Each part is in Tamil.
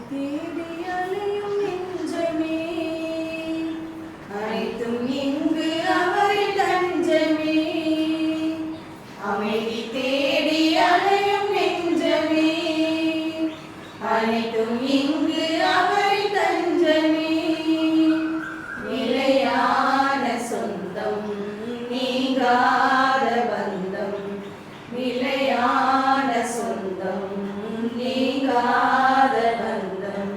தேடி அலையும் நெஞ்சமே, அனைத்தும் இங்கு அவரின் தஞ்சமே. அமைதி தேடி அலையும் நெஞ்சமே, அனைத்தும் இங்கு அவரின் தஞ்சமே. நிலையான சொந்தம், நீங்காத பந்தம், நிலையான சொந்தம், நீங்காத பந்தம்,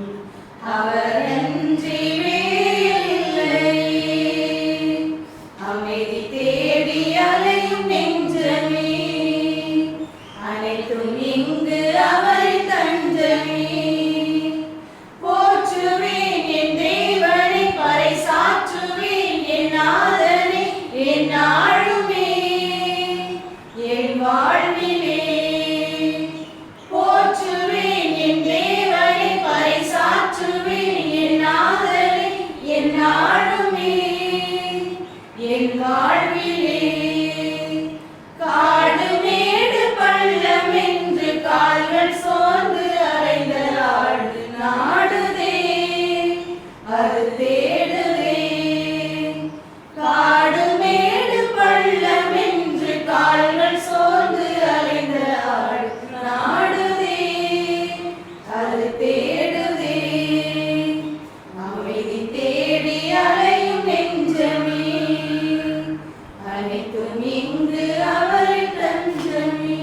அவரன்றி வேறில்லை. அமைதி தேடி அலையும் நெஞ்சமே, அனைத்தும் இங்கு அவரின் தஞ்சமே. போற்றுவேன் என் தேவனை, பறைசாற்றுவேன் என் நாதனை, என் நாளுமே என் வாழ்விலே. போற்றுவேன் என் தேவனை, பறைசாற்றுவேன் என் நாதனை, என் நாளுமே என் வாழ்விலே. காடு மேடு பள்ளம் என்று கால்கள் சோர்ந்து அலைந்த நாடு நாடுதே, அது தேடுதே. காடு மேடு பள்ளம் என்று கால்கள் சோர்ந்து அலைந்த நாடு நாடுதே, அது தேடுதே. அமைதி தேடி அலையும் நெஞ்சமே, அனைத்தும் இங்கு அவரின் தஞ்சமே.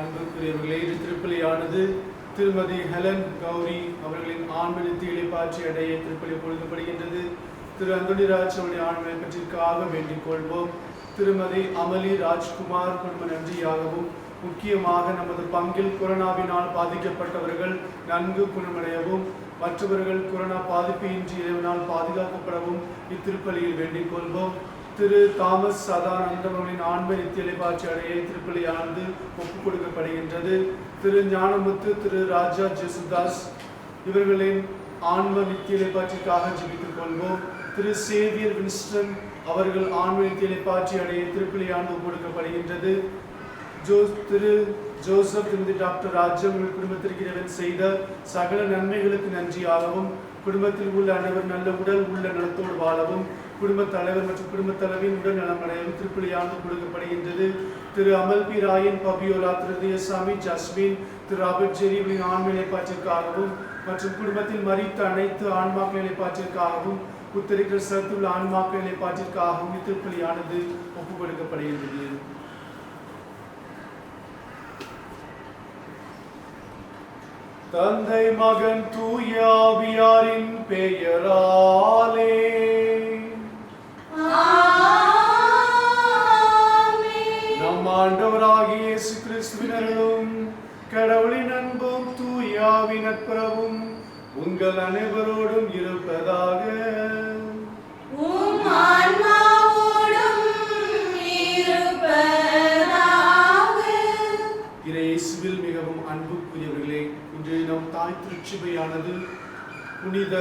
அன்புக்குரியவர்களே, இது திருப்பலியானது திருமதி ஹெலன் கௌரி அவர்களின் ஆன்ம நித்திகளை பாற்றி அடைய திருப்பலி பொழுதுபடுகின்றது. திரு அந்தோணிராஜ் அவருடைய ஆன்ம பற்றிற்காக வேண்டிக் கொள்வோம். திருமதி அமலி ராஜ்குமார் குடும்ப நன்றியாகவும், முக்கியமாக நமது பங்கில் கொரோனாவினால் பாதிக்கப்பட்டவர்கள் நன்கு குணமடையவும், மற்றவர்கள் கொரோனா பாதிப்பின்றி இறைவனால் பாதுகாக்கப்படவும் இத்திருப்பலியில் வேண்டிக் கொள்வோம். திரு தாமஸ் சதானந்தம் அவர்களின் ஆன்ம நித்தியலை பாற்றி அடைய திருப்பலியானது ஒப்புக் கொடுக்கப்படுகின்றது. திரு ஞானமுத்து, திரு ராஜா ஜெசுதாஸ் இவர்களின் ஆன்ம நித்தியலை பாற்றிற்காக ஜெபித்துக் கொள்வோம். திரு சேவியர் வின்ஸ்டன் அவர்கள் ஆன்ம நித்தியலை பாற்றி அடைய திருப்பலியானது ஒப்புக் கொடுக்கப்படுகின்றது. திரு ஜோசப், திருமதி டாக்டர் ராஜம் குடும்பத்திற்கு இறைவன் செய்த சகல நன்மைகளுக்கு நன்றியாகவும், குடும்பத்தில் உள்ள அனைவர் நல்ல உடல் உள்ள நலத்தோடு வாழவும், குடும்பத் தலைவர் மற்றும் குடும்பத் தலைவின் உடல் நலமடையவும் திருப்பலியானது கொடுக்கப்படுகின்றது. திரு அமல் பி ராயன், பபியோலா, திரு தியசாமி, ஜஸ்மின், திரு ராபர்ட் ஜெரிவின் ஆன்ம நிலைப்பாற்றிற்காகவும் மற்றும் குடும்பத்தில் மரித்த அனைத்து ஆன்மாக்கள் நிலைப்பாற்றிற்காகவும், உத்தரிக்கிற சத்துள்ள ஆன்மாக்கள் நிலைப்பாற்றிற்காகவும் இத்திருப்பலியானது ஒப்புக் கொடுக்கப்படுகின்றது. தந்தை மகன் தூய ஆவியாரின் பெயராலே நம் ஆண்டவராகிய இயேசு கிறிஸ்துவின் அருளும் கடவுளின் அன்பும் தூய ஆவியின் நட்புறவும் உங்கள் அனைவரோடும் இருப்பதாக. இயேசுவில் மிகவும் அன்புக்குரியவர்களே, இன்று நம் தாய் திருச்சபையானது புனித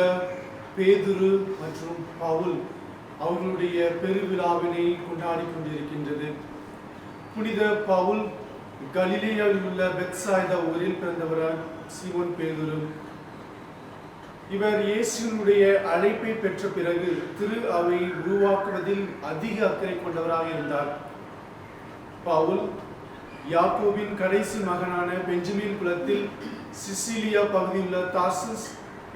பேதுரு மற்றும் பவுல் அவர்களுடைய பெருவிழாவினை கொண்டாடி கொண்டிருக்கின்றது. புனித பவுல் கலிலேயாவில் உள்ள பெத்சாய்தா ஊரில் பிறந்தவர் சீமோன் பேதுரு. இவர் இயேசுவினுடைய அழைப்பை பெற்ற பிறகு திரு அவை உருவாக்குவதில் அதிக அக்கறை கொண்டவராக இருந்தார். பவுல் யாக்கோபின் கடைசி மகனான பெஞ்சமின் குலத்தில் சிசிலியா பகுதியில் உள்ள தார்சஸ்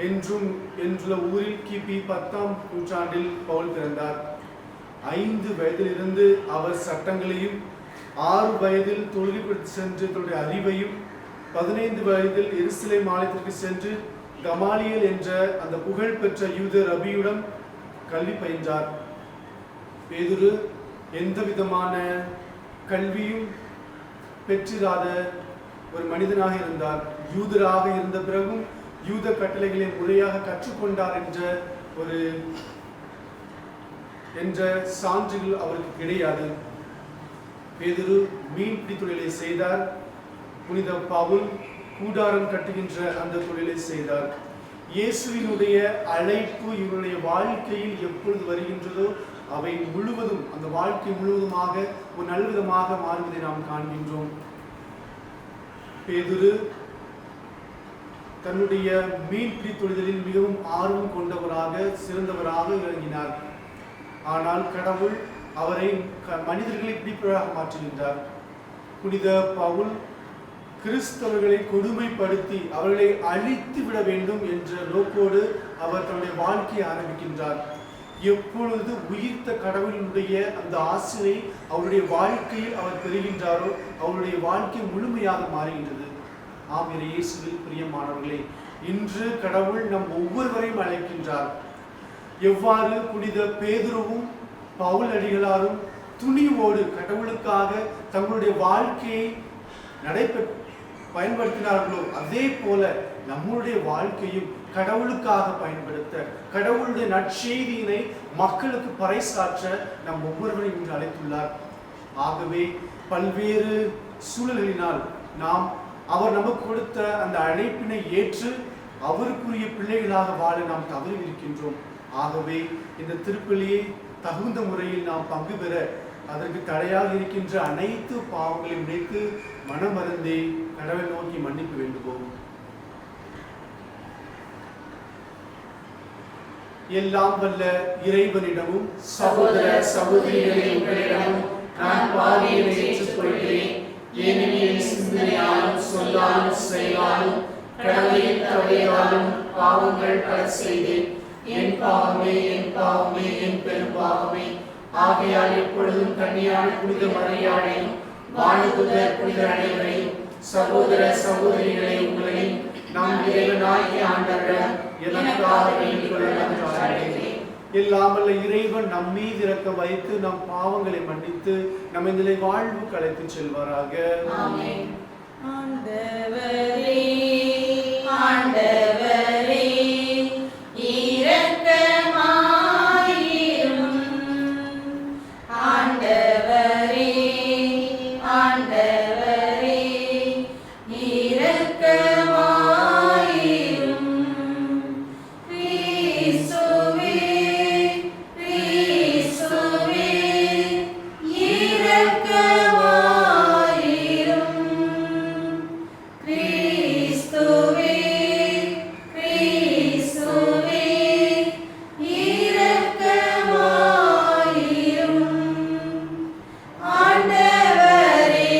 என்றுள்ள ஊரில் கிபி 10ஆம் நூற்றாண்டில் பவுல் பிறந்தார். 5 வயதிலிருந்து அவர் சட்டங்களையும், 6 வயதில் தொழிலுக்கு சென்று தன்னுடைய அறிவையும், 15 வயதில் எருசலேம் ஆலயத்திற்கு சென்று கமாலியல் என்ற அந்த புகழ்பெற்ற யூத ரபியுடன் கல்வி பயின்றார். பேதுரு எந்த விதமான கல்வியும் பெற்றிராத ஒரு மனிதனாக இருந்தார். யூதராக இருந்த பிறகும் யூத கட்டளைகளை முறையாக கற்றுக்கொண்டார் என்ற சான்றுகள் அவருக்கு கிடையாது. பேதுரு மீன்பிடி தொழிலை செய்தார். புனித பவுல் கூடாரம் கட்டுகின்ற அந்த தொழிலை செய்தார். இயேசுவினுடைய அழைப்பு இவருடைய வாழ்க்கையில் எப்பொழுது வருகின்றதோ அவை முழுவதும், அந்த வாழ்க்கை முழுவதுமாக ஒரு நல்விதமாக மாறுவதை நாம் காண்கின்றோம். பேதுரு தன்னுடைய மீன்பிடி தொழிலில் மிகவும் ஆர்வம் கொண்டவராக சிறந்தவராக விளங்கினார். ஆனால் கடவுள் அவரை மனிதர்களை பிடிப்பவராக மாற்றுகின்றார். புனித பவுல் கிறிஸ்தவர்களை கொடுமைப்படுத்தி அவர்களை அழித்து விட வேண்டும் என்ற நோக்கோடு அவர் தன்னுடைய வாழ்க்கையை ஆரம்பிக்கின்றார். எப்பொழுது உயிர்த்த கடவுளுடைய அந்த ஆசிரை அவருடைய வாழ்க்கையில் அவர் பெறுகின்றாரோ அவருடைய வாழ்க்கை முழுமையாக மாறுகின்றது. ஆம் இயேசுவில் பிரியமானவர்களே, இன்று கடவுள் நம் ஒவ்வொருவரையும் அழைக்கின்றார். எவ்வாறு புனித பேதுருவும் பவுல் அடிகளாரும் துணிவோடு கடவுளுக்காக தங்களுடைய வாழ்க்கையை பயன்படுத்தினார்களோ அதே போல நம்முடைய வாழ்க்கையும் கடவுளுக்காக பயன்படுத்த, கடவுளுடைய நற்செய்தியினை மக்களுக்கு பறைசாற்ற நம் ஒவ்வொருவரையும் இன்று அழைத்துள்ளார். ஆகவே பல்வேறு சூழல்களினால் நாம் அவர் நமக்கு கொடுத்த அந்த அழைப்பினை ஏற்று அவருக்குரிய பிள்ளைகளாக வாழ நாம் தவறியிருக்கின்றோம். ஆகவே இந்த திருப்பலியை தகுந்த முறையில் நாம் பங்கு பெற அதற்கு தடையாக இருக்கின்ற அனைத்து பாவங்களையும் நினைத்து மனமருந்தே கடவுளை நோக்கி மன்னிப்பு வேண்டுவோம். எல்லாம் வல்ல இறைவனிடமும் சகோதர சகோதரிகளிடமும் நான் பாவியை ஏற்றுக்கொள்கிறேன். ஏனெனில் சிந்தனையாலும் சொல்லாலும் செயலாலும் கடவுளின் தவறையாலும் பாவங்கள் பல செய்தேன். என் பாவமே என் பாவமே என் பெரும் பாவமே. ஆகையால் எப்பொழுதும் கன்னியான புனித மரியாதையும் வானதூதர் புனிதர் அனைவரையும் சகோதர சகோதரிகளை உங்களையும் நாம் இறைவனாகிய ஆண்டவரிடம் எனக்காக வேண்டிக் கொள்ள நன்றாகிறேன். இல்லாமல் இறைவன் நம் மீது இரக்கம் வைத்து நம் பாவங்களை மன்னித்து நம்மை நிலை வாழ்வுக்கு அழைத்துச் செல்வாராக. ஆமென். ஆண்டவரே ஆண்டவரே இரக்கமாயிரும். ஆண்டவரே ஆண்டவரே இரக்கமாயிரும். கிறிஸ்துவே கிறிஸ்துவே இரக்கமாயிரும். கிறிஸ்துவே கிறிஸ்துவே இரக்கமாயிரும். ஆண்டவரே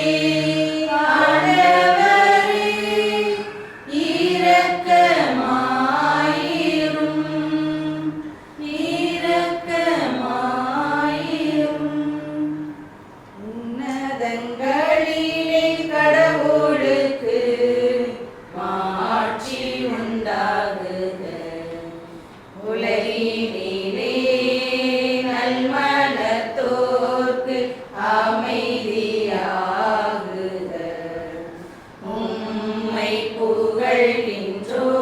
ஆண்டவரே இரக்கமாயிரும். இரக்கமாயிரும். உன்னதங்களிலே கடவுளுக்கு மாட்சி உண்டாகுக. உலகினிலே நல்மனத்தோர்க்கு அமைதியாகுக. உம்மை புகழ்கின்றோம்,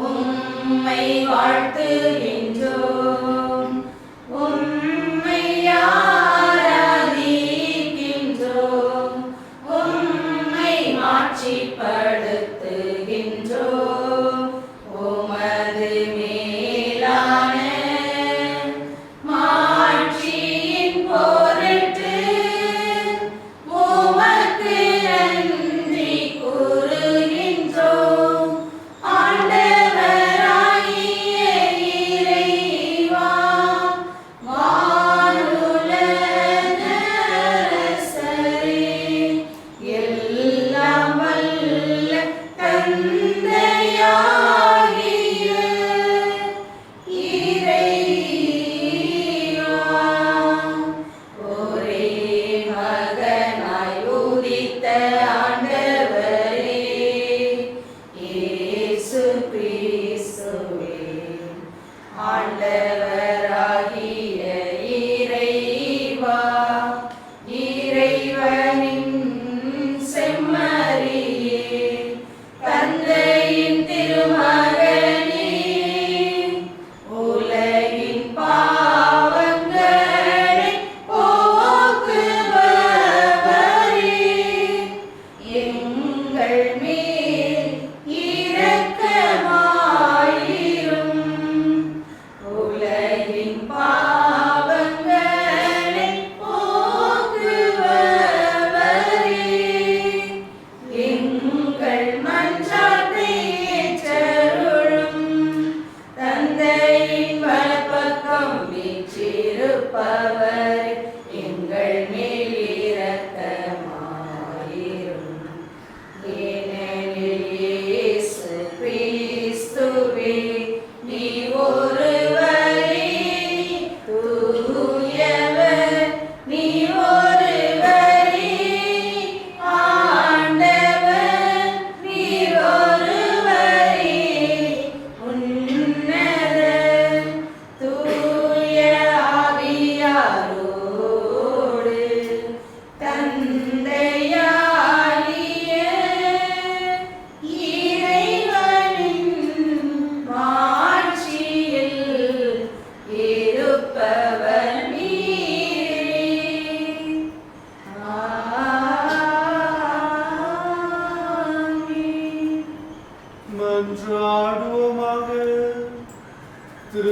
உம்மை வாழ்த்துகின்றோம், உம்மை ஆராதிக்கின்றோம், உம்மை மாட்சிப்படுத்துகின்றோம். உமது மேலான மாட்சியின் பொருட்டு உமக்கு நன்றி கூறுகின்றோம். ஆண்டவராகிய இறைவா, வானுலக அரசரே, எல்லாம் வல்ல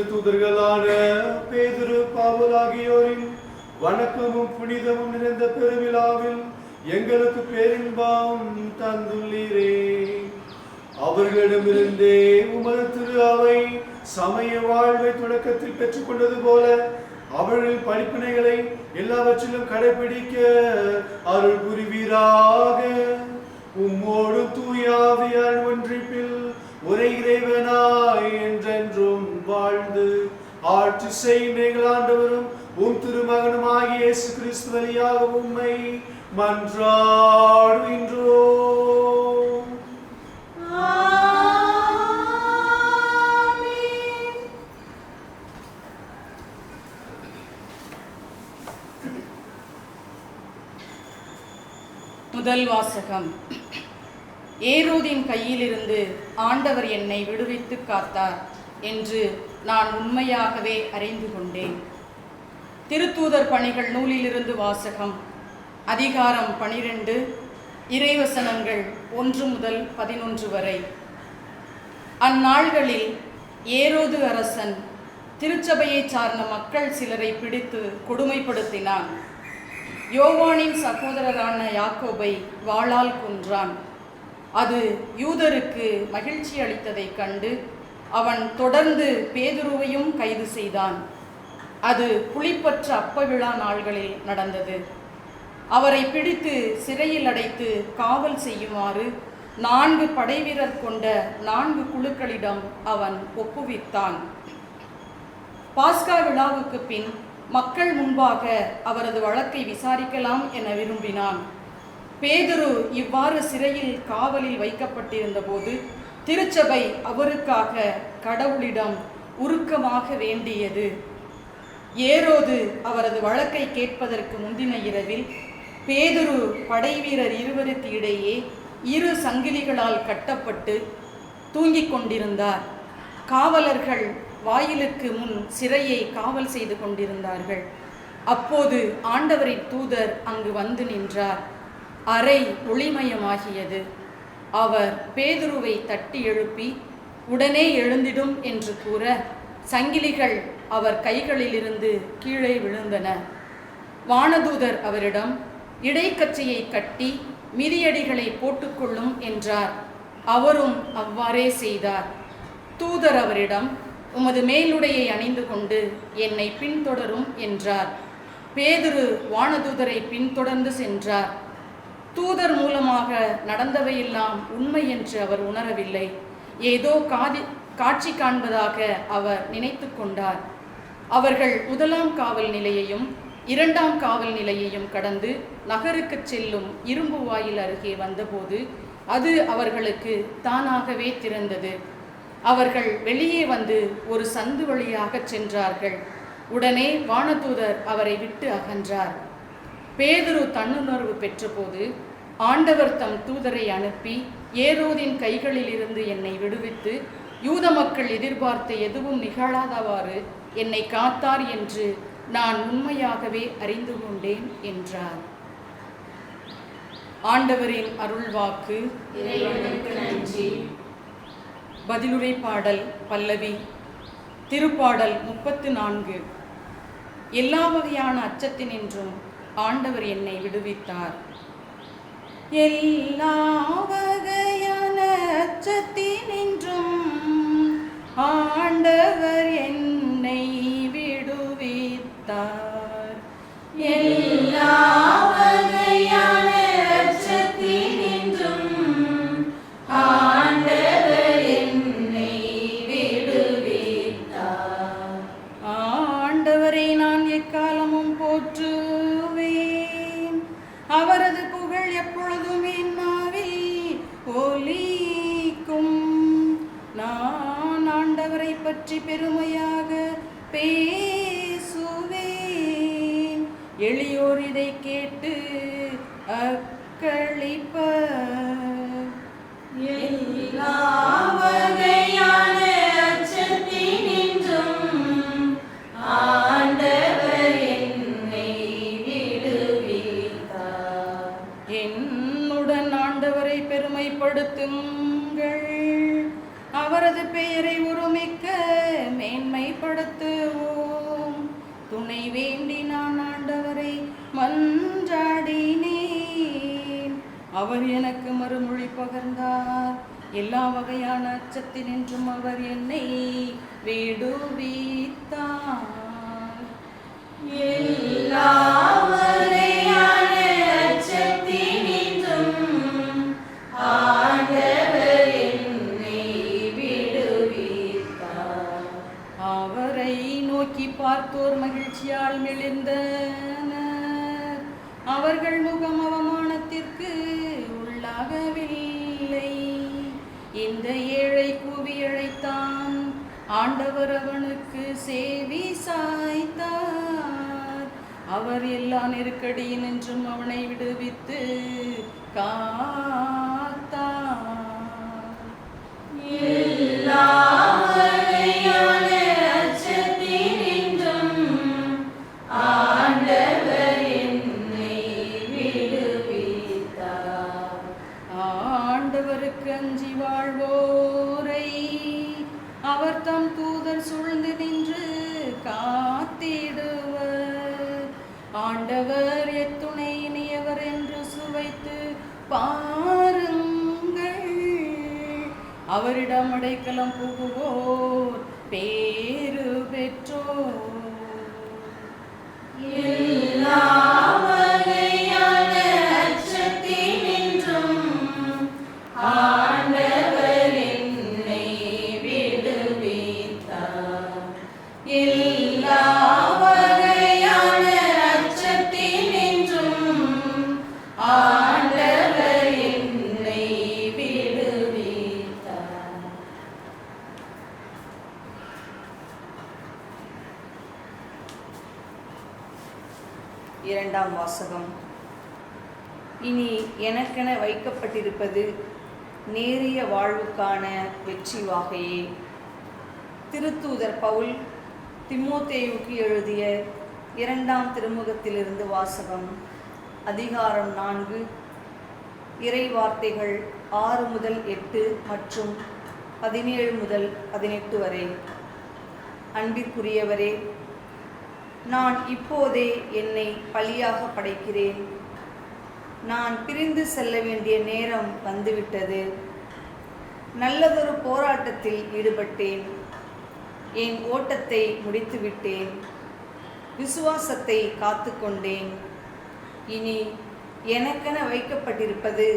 திருத்தூதர்களான பேதுரு, பவுல் ஆகியோரின் வணக்கமும் புனிதமும் நிறைந்த பெருவிழாவில் எங்களுக்கு பேரின்பம் தந்துள்ளீரே. அவர்களிடமிருந்தே உமது திரு அவை சமய வாழ்வை தொடக்கத்தில் பெற்றுக் கொண்டது போல அவர்களின் படிப்பினைகளை எல்லாவற்றிலும் கடைபிடிக்க அருள் புரிவீராக. உம்மோடு தூயாவியால் ஒன்றிப்பில் ஒரே இறைவனாய் என்றென்றும் வாழ்ந்து ஆட்சி செய்கின்ற ஆண்டவரும் உம் திருமகனும் ஆகிய இயேசு கிறிஸ்து வழியாக உம்மை மன்றாடுகின்றோம். முதல் வாசகம். ஏரோதின் கையிலிருந்து ஆண்டவர் என்னை விடுவித்து காத்தார் என்று நான் உண்மையாகவே அறிந்து கொண்டேன். திருத்தூதர் பணிகள் நூலிலிருந்து வாசகம். அதிகாரம் 12, இறைவசனங்கள் 1 முதல் 11 வரை. அந்நாள்களில் ஏரோது அரசன் திருச்சபையை சார்ந்த மக்கள் சிலரை பிடித்து கொடுமைப்படுத்தினான். யோவானின் சகோதரரான யாக்கோபை வாளால் கொன்றான். அது யூதருக்கு மகிழ்ச்சி அளித்ததைக் கண்டு அவன் தொடர்ந்து பேதுருவையும் கைது செய்தான். அது புளிப்பற்ற அப்ப விழா நாள்களில் நடந்தது. அவரை பிடித்து சிறையில் அடைத்து காவல் செய்யுமாறு 4 படைவீரர் கொண்ட 4 குழுக்களிடம் அவன் ஒப்புவித்தான். பாஸ்கா விழாவுக்கு பின் மக்கள் முன்பாக அவரது வழக்கை விசாரிக்கலாம் என விரும்பினான். பேதுரு இவ்வாறு சிறையில் காவலில் வைக்கப்பட்டிருந்த போது திருச்சபை அவருக்காக கடவுளிடம் உருக்கமாக வேண்டியது. ஏரோது அவரது வழக்கை கேட்பதற்கு முந்தின இரவில் பேதுரு படைவீரர் 20 இடையே 2 சங்கிலிகளால் கட்டப்பட்டு தூங்கிக் கொண்டிருந்தார். காவலர்கள் வாயிலுக்கு முன் சிறையை காவல் செய்து கொண்டிருந்தார்கள். அப்போது ஆண்டவரின் தூதர் அங்கு வந்து நின்றார். அறை ஒளிமயமாகியது. அவர் பேதுருவை தட்டி எழுப்பி உடனே எழுந்திடும் என்று கூற சங்கிலிகள் அவர் கைகளிலிருந்து கீழே விழுந்தன. வானதூதர் அவரிடம் இடைக்கச்சையை கட்டி மிதியடிகளை போட்டுக்கொள்ளும் என்றார். அவரும் அவ்வாறே செய்தார். தூதர் அவரிடம் உமது மேலுடையை அணிந்து கொண்டு என்னை பின்தொடரும் என்றார். பேதுரு வானதூதரை பின்தொடர்ந்து சென்றார். தூதர் மூலமாக நடந்தவையெல்லாம் உண்மை என்று அவர் உணரவில்லை. ஏதோ காட்சி காண்பதாக அவர் நினைத்து கொண்டார். அவர்கள் 1ஆம் காவல் நிலையையும் 2ஆம் காவல் நிலையையும் கடந்து நகருக்கு செல்லும் இரும்பு வாயில் அருகே வந்தபோது அது அவர்களுக்கு தானாகவே திறந்தது. அவர்கள் வெளியே வந்து ஒரு சந்து வழியாக சென்றார்கள். உடனே வானதூதர் அவரை விட்டு அகன்றார். பேதுரு தன்னுணர்வு பெற்றபோது ஆண்டவர் தம் தூதரை அனுப்பி ஏரோதின் கைகளில் இருந்து என்னை விடுவித்து யூத மக்கள் எதிர்பார்த்த எதுவும் நிகழாதவாறு என்னை காத்தார் என்று நான் உண்மையாகவே அறிந்து கொண்டேன் என்றார். ஆண்டவரின் அருள்வாக்கு. இறைவனுக்கு நன்றி. பதிலுரை பாடல் பல்லவி. திருப்பாடல் 34. எல்லா வகையான அச்சத்தினின்றும் ஆண்டவர் என்னை விடுவித்தார். எல்லா வகையான அச்சத்தினின்றும் ஆண்டவர் என்னை விடுவித்தார். எல்லா வகையான அச்சத்தினின்றும் ஆண்டவர் என்னை விடுவித்தார். ஆண்டவரை நான் எக்காலமும் போற்றுவேன். அவரது புகழ் எப்பொழுதும் என் நாவில் ஒலிக்கும். நான் ஆண்டவரை பற்றி பெருமையாக பேசுவேன். எளியோர் இதை கேட்டு அக்களிப்பர். எல்லா வகையான அச்சத்தினின்றும் ஆண்டவர் என்னை விடுவித்தார். என்னுடன் ஆண்டவரை பெருமைப்படுத்துங்கள். அவரது பெயரை ஒருமிக்க மேன்மைப்படுத்துவோம். துணை வேண்டி நான் ஆண்டவரை மன்றாடினேன். அவர் எனக்கு மறுமொழி பகர்ந்தார். எல்லா வகையான அச்சத்தினின்றும் அவர் என்னை விடுவித்தார். எல்லா வகையான அச்சத்தினின்றும் ஆண்டவர் என்னை விடுவித்தார். அவரை நோக்கி பார்த்தோர் மகிழ்ச்சியால் மெலிந்தனர். அவர்கள் முகம் அவமானத்திற்கு உள்ளாகவில்லை. இந்த ஏழை கூவி அழைத்தான். ஆண்டவர் அவனுக்கு செவி சாய்த்தார். அவர் எல்லா நெருக்கடியினின்றும் அவனை விடுவித்து காத்தார். எல்லா வகையான அச்சத்தினின்றும் ஆண்டவர் என்னை விடுவித்தார். ஆண்டவருக்கு அஞ்சி வாழ்வோரை அவர் தம் தூதர் சூழ்ந்து நின்று காத்திடுவர். ஆண்டவர் எத்துணை இனியவர் என்று சுவைத்து பாருங்கள். அவரிடம் அடைக்கலம் புகுவோர் பேறு பெற்றோர். எல்லா வகையான அச்சத்தினின்றும் ஆண்டவர் என்னை விடுவித்தார். எல்லா வகையான அச்சத்தினின்றும் ஆண்டவர் என்னை விடுவித்தார். இரண்டாம் வாசகம். இனி எனக்கென வைக்கப்பட்டிருப்பது நேரிய வாழ்வுக்கான வெற்றி வாகையே. திருத்தூதர் பவுல் திமோத்தேயுக்கு எழுதிய 2ஆம் திருமுகத்திலிருந்து வாசகம். அதிகாரம் 4, இறை வார்த்தைகள் 6 முதல் 8 மற்றும் 17 முதல் 18 வரை. அன்பிற்குரியவரே, நான் இப்போதே என்னை பலியாக படைக்கிறேன். நான் பிரிந்து செல்ல வேண்டிய நேரம் வந்துவிட்டது. நல்லதொரு போராட்டத்தில் ஈடுபட்டேன். என் ஓட்டத்தை முடித்துவிட்டேன். விசுவாசத்தை காத்து கொண்டேன். இனி எனக்கென வைக்கப்பட்டிருப்பது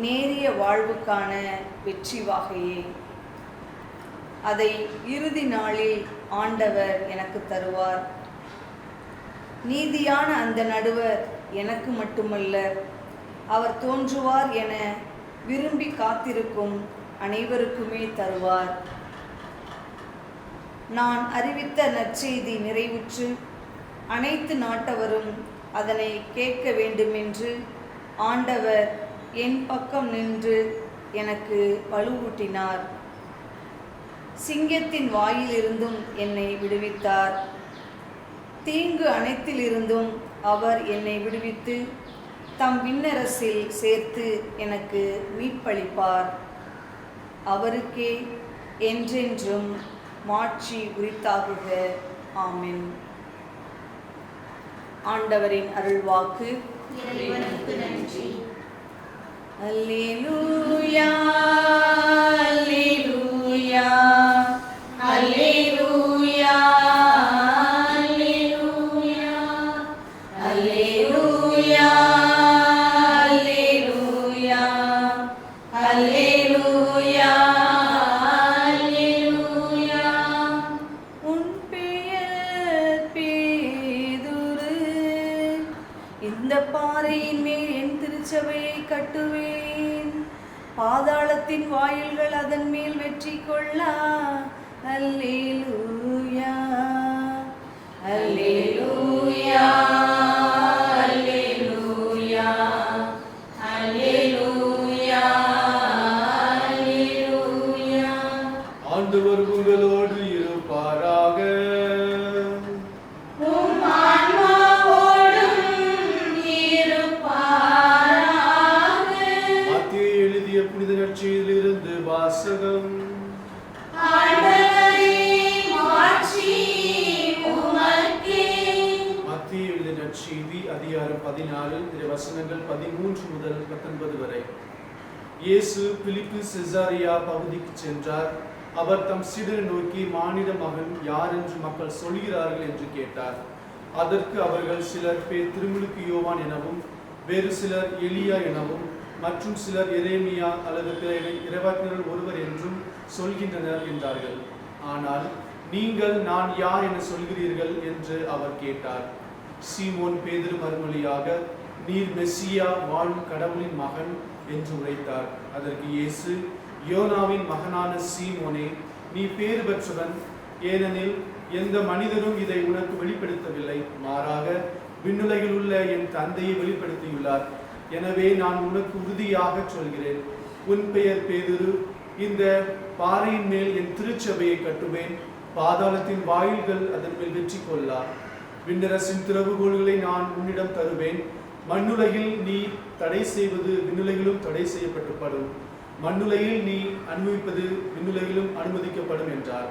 நேரிய வாழ்வுக்கான வெற்றி வாகையே. அதை இறுதி நாளில் ஆண்டவர் எனக்கு தருவார். நீதியான அந்த நடுவர் எனக்கு மட்டுமல்ல, அவர் தோன்றுவார் என விரும்பி காத்திருக்கும் அனைவருக்குமே தருவார். நான் அறிவித்த நற்செய்தி நிறைவுற்று அனைத்து நாட்டவரும் அதனை கேட்க வேண்டுமென்று ஆண்டவர் என் பக்கம் நின்று எனக்கு வலுவூட்டினார். சிங்கத்தின் வாயிலிருந்தும் என்னை விடுவித்தார். தீங்கு அனைத்திலிருந்தும் அவர் என்னை விடுவித்து தம் விண்ணரசில் சேர்த்து எனக்கு மீட்பளிப்பார். அவருக்கே என்றென்றும் மாட்சி உரித்தாகுக. ஆமென். ஆண்டவரின் அருள்வாக்கு. இறைவனுக்கு நன்றி. அல்லேலூயா, அல்லேலூயா, அல்லேலூயா, அல்லேலூயா, அல்லேலூயா, அல்லேலூயா, அல்லேலூயா, அல்லேலூயா. உன் பெயர் பேதுரு. இந்த பாறையின் மேல் என் திருச்சபையை கட்டுவேன். பாதாளத்தின் வாயில்கள் அதன் மேல் வெற்றி கொள்ளா. அல்லேலூயா, அல்லேலூயா, அல்லேலூயா, அல்லேலூயா, அல்லேலூயா. ஆண்டவர் உங்களோடு இருப்பாராக. உம் ஆன்மாவோடும் இருப்பாராக. மத்தேயு எழுதிய புனித நற்செய்தியிலிருந்து வாசகம். 14 இறை வசனங்கள் 13 முதல் 19 வரை. இயேசு பிலிப்பு செசாரியா பகுதிக்கு சென்றார். அவர் தம் சீடரை நோக்கி, மானிட மகன் யார் என்று மக்கள் சொல்கிறார்கள் என்று கேட்டார். அதற்கு அவர்கள், சிலர் திருமுழுக்கு யோவான் எனவும், வேறு சிலர் எலியா எனவும், மற்றும் சிலர் எரேமியா அல்லது பிற இறைவாக்கினர்கள் ஒருவர் என்றும் சொல்கின்றனர் என்றார்கள். ஆனால் நீங்கள் நான் யார் என சொல்கிறீர்கள் என்று அவர் கேட்டார். சீமோன் பேதுரு மறுமொழியாக, நீர் மெசியா, வாழும் கடவுளின் மகன் என்று உரைத்தார். அதற்கு இயேசு, யோனாவின் மகனான சீமோனே, நீ பேறு பெற்றவன், ஏனெனில் எந்த மனிதரும் இதை உனக்கு வெளிப்படுத்தவில்லை, மாறாக விண்ணுலகில் உள்ள என் தந்தையை வெளிப்படுத்தியுள்ளார். எனவே நான் உனக்கு உறுதியாக சொல்கிறேன், உன் பெயர் பேதுரு, இந்த பாறையின் மேல் என் திருச்சபையை கட்டுவேன், பாதாளத்தின் வாயில்கள் அதன் மேல் வெற்றி கொள்ளா. விண்ணரசின் திறவுகோல்களை நான் உன்னிடம் தருவேன். மண்ணுலகில் நீ தடை செய்வது விண்ணுலகிலும் தடை செய்யப்பட்டுப்படும், மண்ணுலகில் நீ அனுமதிப்பது விண்ணுலகிலும் அனுமதிக்கப்படும் என்றார்.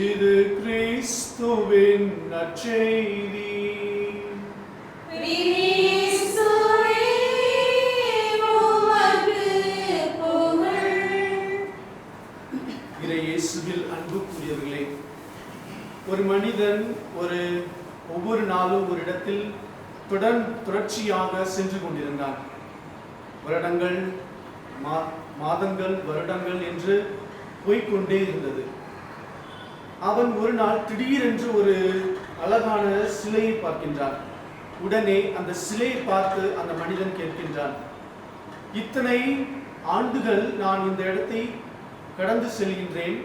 இது கிறிஸ்துவின் நற்செய்தி. இயேசுவில் அன்புக்குரியவர்களே, ஒரு மனிதன் ஒவ்வொரு நாளும் ஒரு இடத்தில் தொடர்ச்சியாக சென்று கொண்டிருந்தான். வருடங்கள், மாதங்கள், வருடங்கள் என்று போய்கொண்டே இருந்தது. அவன் ஒரு நாள் திடீரென்று ஒரு அழகான சிலையை பார்க்கின்றான். உடனே அந்த சிலையை பார்த்து அந்த மனிதன் கேட்கின்றான், இத்தனை ஆண்டுகள் நான் இந்த இடத்தை கடந்து செல்கின்றேன்,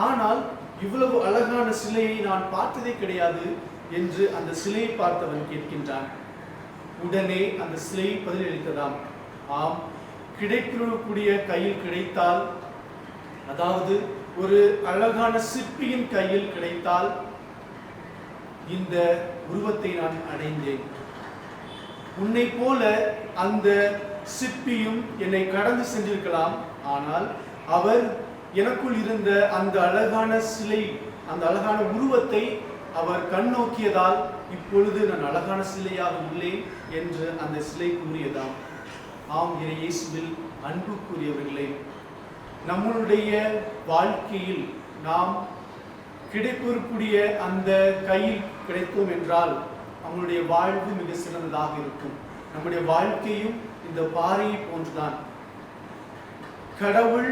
ஆனால் இவ்வளவு அழகான சிலையை நான் பார்த்ததே கிடையாது என்று அந்த சிலையை பார்த்தவன் கேட்கின்றான். உடனே அந்த சிலை பதிலளித்ததாம், ஆம், கிடைக்கக்கூடிய கையில் கிடைத்தால், அதாவது ஒரு அழகான சிற்பியின் கையில் கிடைத்தால் இந்த உருவத்தை நான் அடைந்தேன். உன்னை போல அந்த சிற்பியும் என்னை கடந்து சென்றிருக்கலாம், ஆனால் அவர் எனக்குள் இருந்த அந்த அழகான சிலை, அந்த அழகான உருவத்தை அவர் கண்ணோக்கியதால் இப்பொழுது நான் அழகான சிலையாக உள்ளேன் என்று அந்த சிலை கூறியதாம். ஆம், இயேசுவில் அன்புக்குரியவர்களே, நம்மளுடைய வாழ்க்கையில் நாம் கிடைக்கக்கூடிய அந்த கையில் கிடைத்தோம் என்றால் நம்மளுடைய வாழ்வு மிக சிறந்ததாக இருக்கும். நம்முடைய வாழ்க்கையும் இந்த பாறையை போன்றுதான். கடவுள்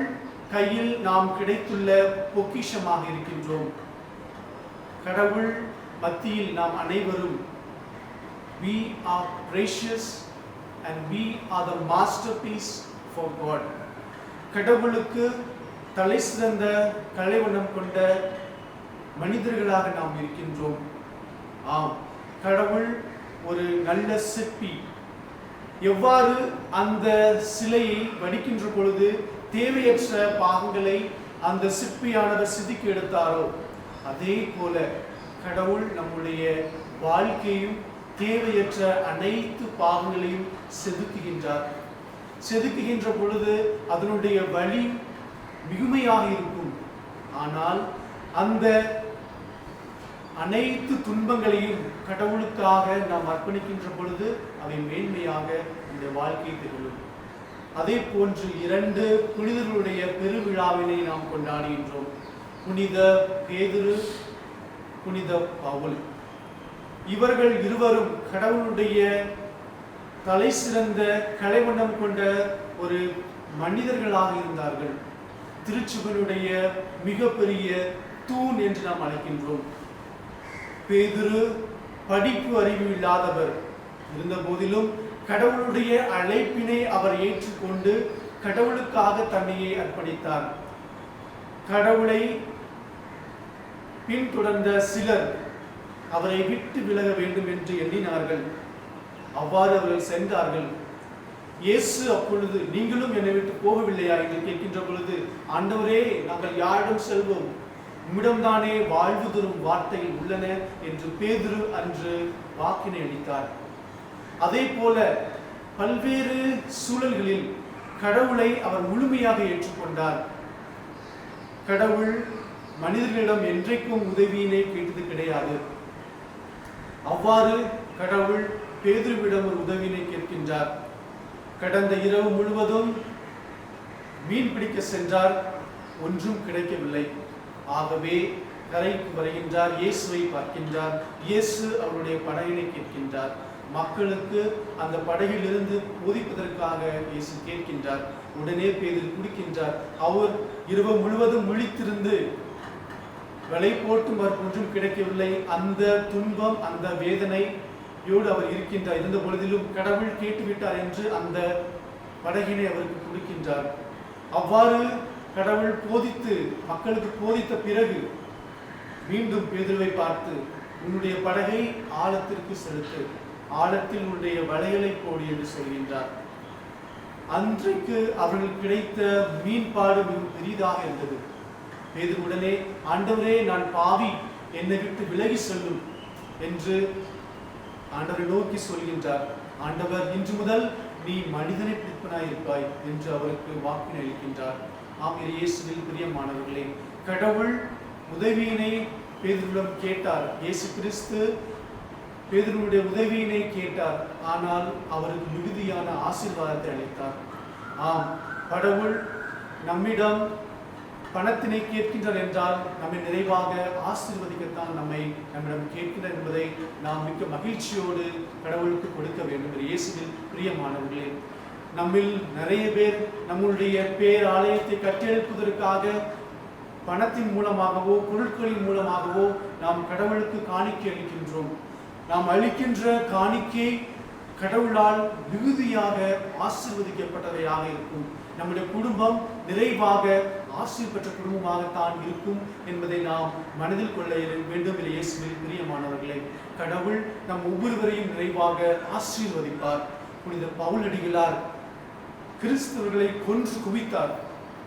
கையில் நாம் கிடைத்துள்ள பொக்கிஷமாக இருக்கின்றோம். கடவுள் மத்தியில் நாம் அனைவரும் we are precious and we are the masterpiece for God. கடவுளுக்கு தலை சிறந்த கலைவண்ணம் கொண்ட மனிதர்களாக நாம் இருக்கின்றோம். ஆம், கடவுள் ஒரு நல்ல சிற்பி. எவ்வாறு அந்த சிலையை வடிக்கின்ற பொழுது தேவையற்ற பாகங்களை அந்த சிற்பியானவர் சிதுக்கி எடுத்தாரோ, அதே போல கடவுள் நம்முடைய வாழ்க்கையும் தேவையற்ற அனைத்து பாகங்களையும் செதுக்குகின்றார். செதுக்குகின்ற பொழுது அதனுடைய வலி மிகுமையாக இருக்கும். ஆனால் அந்த அனைத்து துன்பங்களையும் கடவுளுக்காக நாம் அர்ப்பணிக்கின்ற பொழுது அவை மேன்மையாக இந்த வாழ்க்கை திகழும். அதே போன்று 2 புனிதர்களுடைய பெருவிழாவினை நாம் கொண்டாடுகின்றோம். புனித பேதுரு, புனித பவுல். இவர்கள் இருவரும் கடவுளுடைய தலை சிறந்த கலைவண்ணம் கொண்ட ஒரு மனிதர்களாக இருந்தார்கள். திருச்சுவனுடைய மிகப்பெரிய தூண் என்று நாம் அழைக்கின்றோம். பேதுரு படிப்பு அறிவு இல்லாதவர் இருந்த போதிலும் கடவுளுடைய அழைப்பினை அவர் ஏற்றுக்கொண்டு கடவுளுக்காக தன்னையே அர்ப்பணித்தார். கடவுளை பின்தொடர்ந்த சிலர் அவரை விட்டு விலக வேண்டும் என்று எண்ணினார்கள். அவ்வாறு அவர்கள் சென்றார்கள். இயேசு அப்பொழுது, நீங்களும் என்னை விட்டு போகவில்லையா என்று கேட்கின்ற பொழுது, ஆண்டவரே, நாங்கள் யாரிடம் செல்வோம்? உம்மிடம்தானே வாழ்வு தரும் வார்த்தைகள் உள்ளன என்று பேதுரு அன்று வாக்கினை அளித்தார். அதே போல பல்வேறு சூழல்களில் கடவுளை அவர் முழுமையாக ஏற்றுக்கொண்டார். கடவுள் மனிதர்களிடம் என்றைக்கும் உதவியினை கேட்டது கிடையாது. அவ்வாறு கடவுள் பேதுருவிடம் ஒரு உதவியினை கேட்கின்றார். கடந்த இரவு முழுவதும் மீன் பிடிக்க சென்றார், ஒன்றும் கிடைக்கவில்லை. ஆகவே கரைக்கு வருகின்றார், இயேசுவை பார்க்கின்றார். இயேசு அவருடைய படகினை கேட்கின்றார். மக்களுக்கு அந்த படகிலிருந்து போதிப்பதற்காக இயேசு கேட்கின்றார். உடனே பேதுரு குடிக்கின்றார். அவர் இரவு முழுவதும் விழித்திருந்து வலை போட்டும் ஒன்றும் கிடைக்கவில்லை. அந்த துன்பம், அந்த வேதனையோடு அவர் இருக்கின்றார். இருந்த பொழுதிலும் கடவுள் கேட்டுவிட்டார் என்று அந்த படகினை அவருக்கு கொடுக்கின்றார். அவ்வாறு கடவுள் போதித்து மக்களுக்கு போதித்த பிறகு மீண்டும் பேதுருவை பார்த்து, உன்னுடைய படகை ஆழத்திற்கு செலுத்து, ஆழத்தில் உன்னுடைய வலைகளை போடு என்று சொல்கின்றார். அன்றைக்கு அவர்களுக்கு கிடைத்த மீன்பாடு மிகவும் பெரிதாக இருந்தது. பேதுரு உடனே, ஆண்டவரே நான் பாவி, என்னை விட்டு விலகி செல்லும் என்று ஆண்டவரை நோக்கி சொல்கின்றார். ஆண்டவர், இன்று முதல் நீ மனிதனை பிடிப்பனாய் இருப்பாய் என்று அவருக்கு வாக்கினை அளிக்கின்றார். ஆம், இயேசுவில் பிரியமானவர்களே, கடவுள் உதவியினை பேதுருவிடம் கேட்டார். இயேசு கிறிஸ்து பேதுருவுடைய உதவியினை கேட்டார். ஆனால் அவருக்கு மிகுதியான ஆசீர்வாதத்தை அளித்தார். ஆம், கடவுள் நம்மிடம் பணத்தினை கேட்கின்றார் என்றால் நம்மை நிறைவாக ஆசீர்வதிக்கத்தான் நம்மிடம் கேட்கின்றார் என்பதை நாம் மிக்க மகிழ்ச்சியோடு கடவுளுக்கு கொடுக்க வேண்டும். இயேசுவில் பிரியமானவர்களே, நம்மில் நிறைய பேர் நம்முடைய பேராலயத்தை கட்டியெழுப்பதற்காக பணத்தின் மூலமாகவோ பொருட்களின் மூலமாகவோ நாம் கடவுளுக்கு காணிக்கை அளிக்கின்றோம். நாம் அளிக்கின்ற காணிக்கை கடவுளால் மிகுதியாக ஆசீர்வதிக்கப்பட்டவையாக இருக்கும். நம்முடைய குடும்பம் நிறைவாக ஆசீர் பெற்ற குடும்பமாகத்தான் இருக்கும் என்பதை நாம் மனதில் கொள்ள வேண்டும். இயேசுவில் பிரியமானவர்களே, கடவுள் நம் ஒவ்வொருவரையும் நிறைவாக ஆசீர்வதிப்பார். புனித பவுலடிகளார் கிறிஸ்தவர்களை கொன்று குவித்தார்.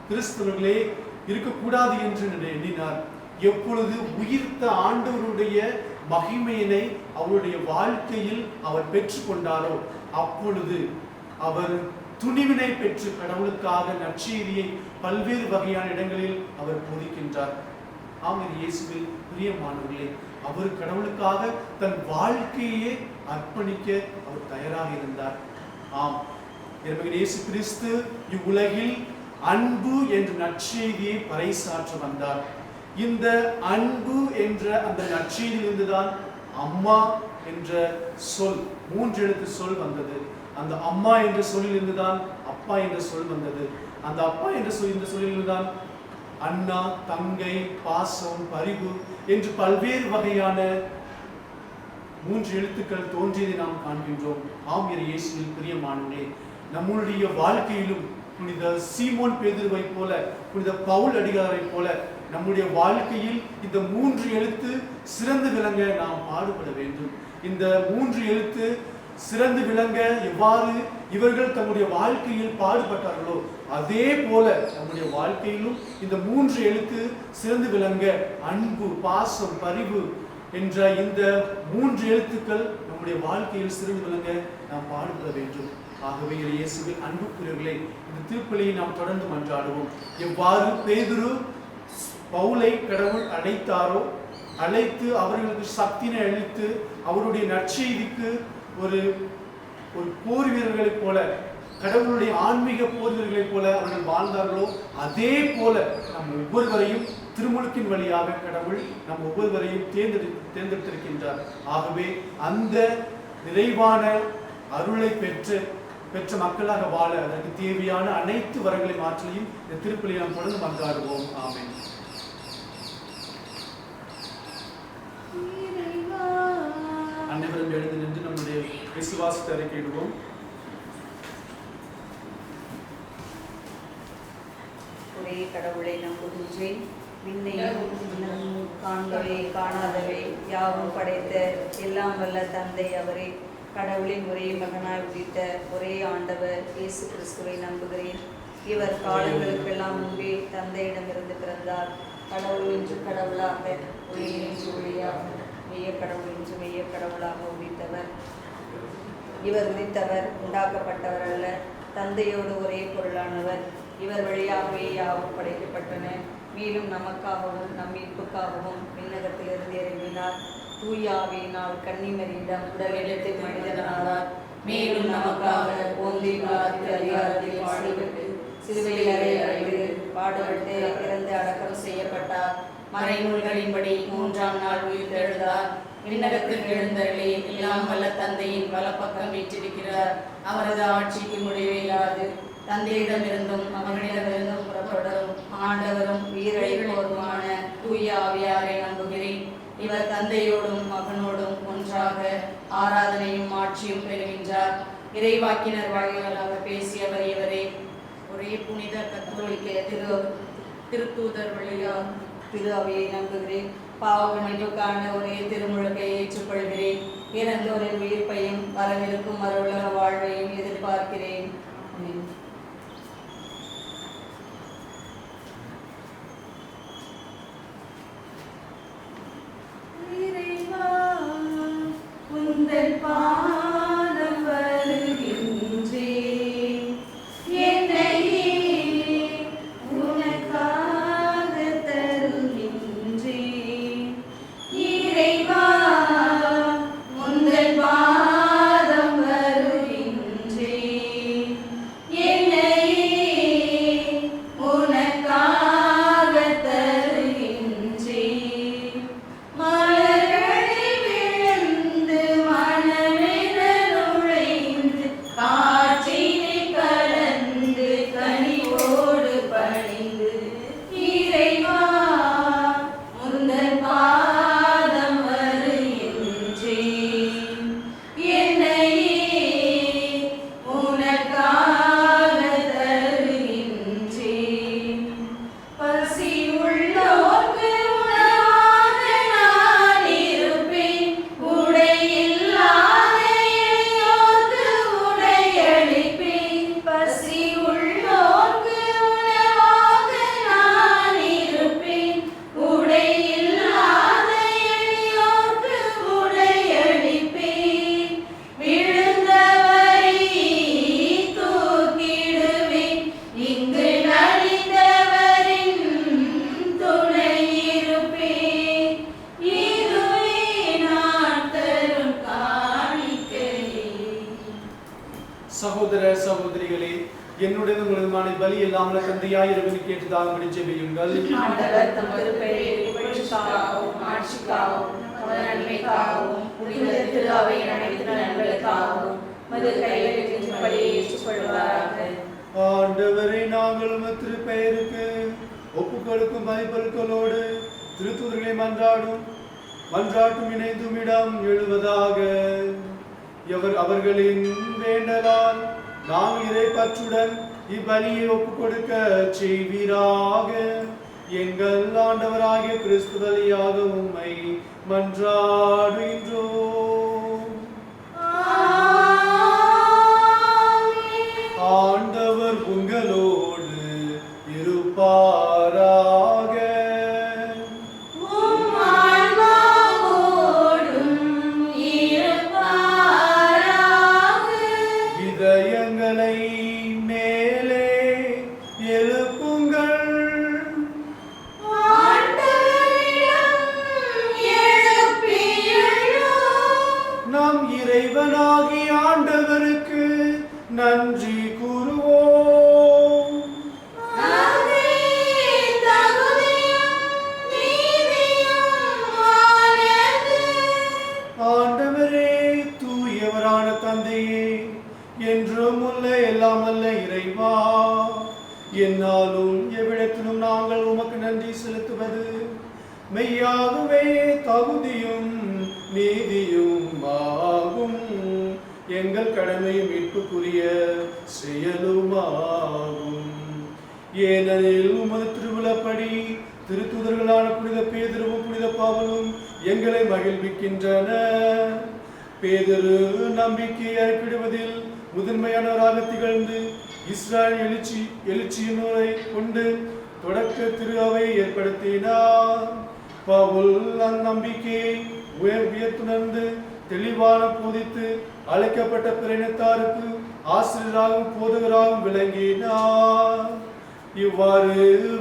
கிறிஸ்தவர்களே இருக்கக்கூடாது என்று எண்ணினார். எப்பொழுது உயிர்த்த ஆண்டவருடைய மகிமையினை அவருடைய வாழ்க்கையில் அவர் பெற்றுக்கொண்டாரோ அப்பொழுது அவர் துணிவினை பெற்று கடவுளுக்காக நற்செய்தியை பல்வேறு வகையான இடங்களில் அவர் போதிக்கின்றார். ஆமாம், இயேசுவில் பிரியமானவர்களே, அவர் கடவுளுக்காக தன் வாழ்க்கையே அர்ப்பணிக்க அவர் தயாராக இருந்தார். ஆம், இயேசு கிறிஸ்து இவ்வுலகில் அன்பு என்ற நற்செய்தியை பறைசாற்ற வந்தார். இந்த அன்பு என்ற அந்த நற்செய்தியிலிருந்துதான் அம்மா என்ற சொல், 3 எழுத்து சொல் வந்தது. அந்த அம்மா என்ற சொல்லிலிருந்துதான் அப்பா என்ற சொல் வந்தது. அந்த அப்பா என்ற இந்த சொல்லிலிருந்துதான் அண்ணா, தங்கை, பாசம், பரிவு என்று பல்வேறு வகையான 3 எழுத்துக்கள் தோன்றியதை நாம் காண்கின்றோம். ஆம், இயேசுவில் பிரியமானவர்களே, நம்முடைய வாழ்க்கையிலும் புனித சீமோன் பேதுருவை போல, புனித பவுல் அடிகளாரை போல நம்முடைய வாழ்க்கையில் இந்த 3 எழுத்து சிறந்து விளங்க நாம் பாடுபட வேண்டும். இந்த 3 எழுத்து சிறந்து விளங்க எவ்வாறு இவர்கள் தம்முடைய வாழ்க்கையில் பாடுபட்டார்களோ அதே போல நம்முடைய வாழ்க்கையிலும் இந்த 3 எழுத்து சிறந்து விளங்க அன்பு, பாசம், பரிவு என்ற இந்த 3 எழுத்துக்கள் நம்முடைய வாழ்க்கையில் சிறந்து விளங்க நாம் பாடுபட வேண்டும். ஆகவே இயேசுவில் அன்புக்குரியவர்களே, இந்த திருப்பலியை நாம் தொடர்ந்து மன்றாடுவோம். எவ்வாறு பேதுரு பவுலை கடவுள் அழைத்தாரோ, அழைத்து அவர்களுக்கு சக்தினை அளித்து அவருடைய நற்செய்திக்கு ஒரு போர் வீரர்களைப் போல, கடவுளுடைய ஆன்மீக போர் வீரர்களைப் போல அவர்கள் வாழ்ந்தார்களோ அதே போல நம் ஒவ்வொருவரையும் திருமுழுக்கின் வழியாக கடவுள் நம் ஒவ்வொருவரையும் தேர்ந்தெடுத்திருக்கின்றார். ஆகவே அந்த நிறைவான அருளை பெற்ற மக்களாக வாழ அதற்கு தேவையான அனைத்து வரங்களை மாற்றலையும் இந்த திருப்பலியை நாம் தொடர்ந்து மன்றாடுவோம். ஆமென். அனைவரும் எழுந்து நின்று நம்முடைய விசுவாசத்தை அறிக்கையிடுவோம். ஒரே கடவுளை நம்புகின்றேன், விண்ணையும் காண்பவை காணாதவை யாவும் படைத்த எல்லாம் வல்ல தந்தை அவரே. கடவுளின் ஒரே மகனாய் உதித்த ஒரே ஆண்டவர் இயேசு கிறிஸ்துவை நம்புகிறேன். இவர் காலங்களுக்கெல்லாம் முன்பே தந்தையிடமிருந்து பிறந்தார். கடவுள் என்று கடவுளாக, ஒளி என்று ஒளியாக, மெய்ய கடவுள் என்று மெய்ய கடவுளாக உதித்தவர். இவர் உதித்தவர், உண்டாக்கப்பட்டவர் அல்ல, தந்தையோடு ஒரே பொருளானவர். இவர் வழியாகவே யாவும் படைக்கப்பட்டன. மேலும் நமக்காகவும் நம் மீட்புக்காகவும் விண்ணகத்திலிருந்து இறங்கினார். தூயாவியினால் கன்னிமரியிடம் உடல் எடுத்து மனிதனானார். மேலும் நமக்காக போந்தி பிலாத்து அதிகாரத்தில் பாடுபட்டு சிலுவையில் அறையப்பட்டு பாடுபட்டு இறந்து அடக்கம் செய்யப்பட்டார். மறைநூல்களின்படி 3ஆம் நாள் உயிர்த்தெழுந்தார். விண்ணகத்தில் எழுந்தருளி எல்லாம் வல்ல தந்தையின் வலப்பக்கம் வீற்றிருக்கிறார். அவரது ஆட்சிக்கு முடிவே இல்லாது. தந்தையிடமிருந்தும் அவனிடமிருந்தும் புறப்படும் ஆண்டவரும் உயிரிழப்போருமான தூய ஆவியாரை நம்புகிறேன். இவர் தந்தையோடும் மகனோடும் ஒன்றாக ஆராதனையும் ஆட்சியும் பெறுகின்றார். இறைவாக்கினர் வாயிலாக பேசியவர் இவரே. ஒரே புனித கத்தோலிக்க திருத்தூதர் வழியாக திரு அவையை நம்புகிறேன். பாவ மன்னிப்புக்கான ஒரே திருமுழுக்கை ஏற்றுக்கொள்கிறேன். இறந்தோரின் உயிர்ப்பையும் வரவிருக்கும் மறுவுலக வாழ்வையும் எதிர்பார்க்கிறேன். உந்தன் பாதம் வருகின்றேன், என்னையே உனக்காக தருகின்றேன். இறைவா, உந்தன் பாதம் வருகின்றேன், என்னையே உனக்காக தருகின்றேன். மலர்களில் விழுந்து மனமென நுழைந்து காற்றினில் கலந்து கனிவோடு பணிந்து இறைவா, உந்தன் பாதம் வருகின்றேன், என்னையே உனக்காக தருகின்றேன். பசி உள்ளோர்க்கு உணவாக நான் இருப்பேன், உடையில்லாத எளியோர்க்கு உடையளிப்பேன். பசி உள்ளோர்க்கு உணவாக நான் இருப்பேன், உடையில்லாத எளியோர்க்கு உடையளிப்பேன். விழுந்தவரை தூக்கிடுவேன், இங்கு நலிந்தவரின் துணை இருப்பேன். இதுவே நான் தரும் காணிக்கையே. சகோதர சகோதரிகளே, என்னுடைய உங்களுமான பலி இல்லாமல் தந்தையாய் இறைவனுக்கு ஏற்றதாகும்படி ஜெபியுங்கள். ஆண்டவர் தம் திருப்பெயரை புகழ்ச்சிக்காகவும் ஆட்சிக்காகவும் நமது நன்மைக்காகவும் புனித திரு அவையின் அனைத்து நன்மைகளுக்காகவும் மது கைகளின்படி ஏற்றுக்கொள்வாராக. ஆண்டவரை நாங்கள் உமது திருப்பெயருக்கு ஒப்புக்கொடுக்கும் மதிப்பொருட்களோடு திருத்தூதர்களை மன்றாட்டும் இணைந்தும் இடம் எழுவதாக. அவர்களின் வேண்டலால் நாங்கள் இறைப்பற்றுடன் இப்பலியை ஒப்புக்கொடுக்க செய்வீராக. எங்கள் ஆண்டவராகிய கிறிஸ்து வழியாக உம்மை மன்றாடுகின்றோம். ஆண்டவர் உங்களோடு இருப்பாராக. உம் ஆன்மாவோடும் இருப்பாராக. இதயங்களை மேலே எழுப்புங்கள். ஆண்டவரிடம் எழுப்பியுள்ளோம். நம் இறைவனாகிய ஆண்டவருக்கு நன்றி கூறுவோம். அதே தகுதியும் நீதியுமானது. ஆண்டவரே, தூயவரான தந்தையே, என்றும் உள்ள எல்லாம் அல்ல இறைவா, என்னாலும் எவ்விடத்திலும் நாங்கள் உமக்கு நன்றி செலுத்துவது மெய்யாகவே தகுதியும் நீதியும் ஆகும். எங்கள் கடமையும் மீட்புக்குரிய செயலுமாகும். ஏனெனில் உமது திருவிழப்படி திருத்தூதர்களான புனித பேதுருவும் புனித பவுலும் எங்களை மகிழ்விக்கின்றன. பேதுரு நம்பிக்கையை அறிவிடுவதில் முதன்மையானவராக திகழ்ந்து இஸ்ராயல் எழுச்சியினரை கொண்டு தொடக்க திரு அவை ஏற்படுத்தினார். பவுல் அந்நம்பிக்கையை உயர்த்துணர்ந்து தெளிவான போதித்து அழைக்கப்பட்ட பிரினத்தாருக்கு ஆசிரியராகவும் போதகராகவும் விளங்கினார். இவ்வாறு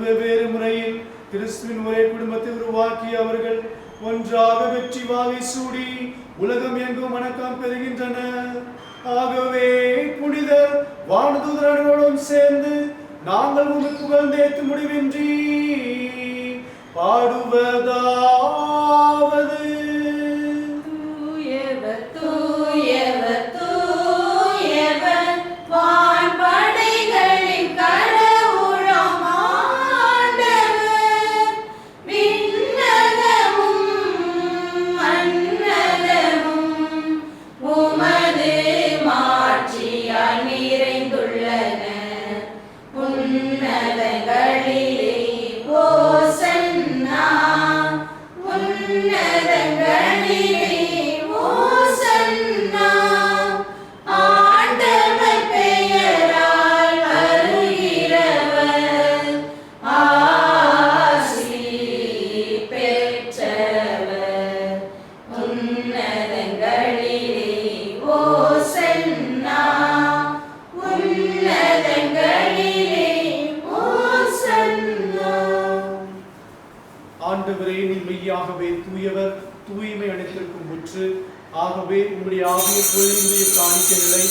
வெவ்வேறு முறையில் கிறிஸ்துவின் ஒரே குடும்பத்தை உருவாக்கி அவர்கள் ஒன்றாக வெற்றி வாகை சூடி உலகம் எங்கும் வணக்கம் பெறுகின்றன. ஆகவே புனித வானதூதரோடும் சேர்ந்து நாங்கள் உமக்கு புகழ்ந்தேத்து முடிவின்றி பாடுவதாவது: தூயவர் தூயவர் தூயவர் வான்படைகளின் கடவுளாம் ஆண்டவர். விண்ணகமும் மண்ணகமும் உமது மாட்சியால் நிறைந்துள்ளன. உன்னதங்களிலே ஓசன்னா, உன்னதங்களிலே ஓசன்னா. ஆண்டவர் பெயரால் வருகிறவர் ஆசி பெற்றவர். உன்னதங்களிலே ஓசன்னா, உன்னதங்களிலே ஓசன்னா. ஆண்டவரே, நீர் மெய்யாகவே தூயவர், தூய்மை அனைத்திற்கும் முற்று. ஆகவே உம்முடைய ஆவிய பொழியுடைய காணிக்கைகளை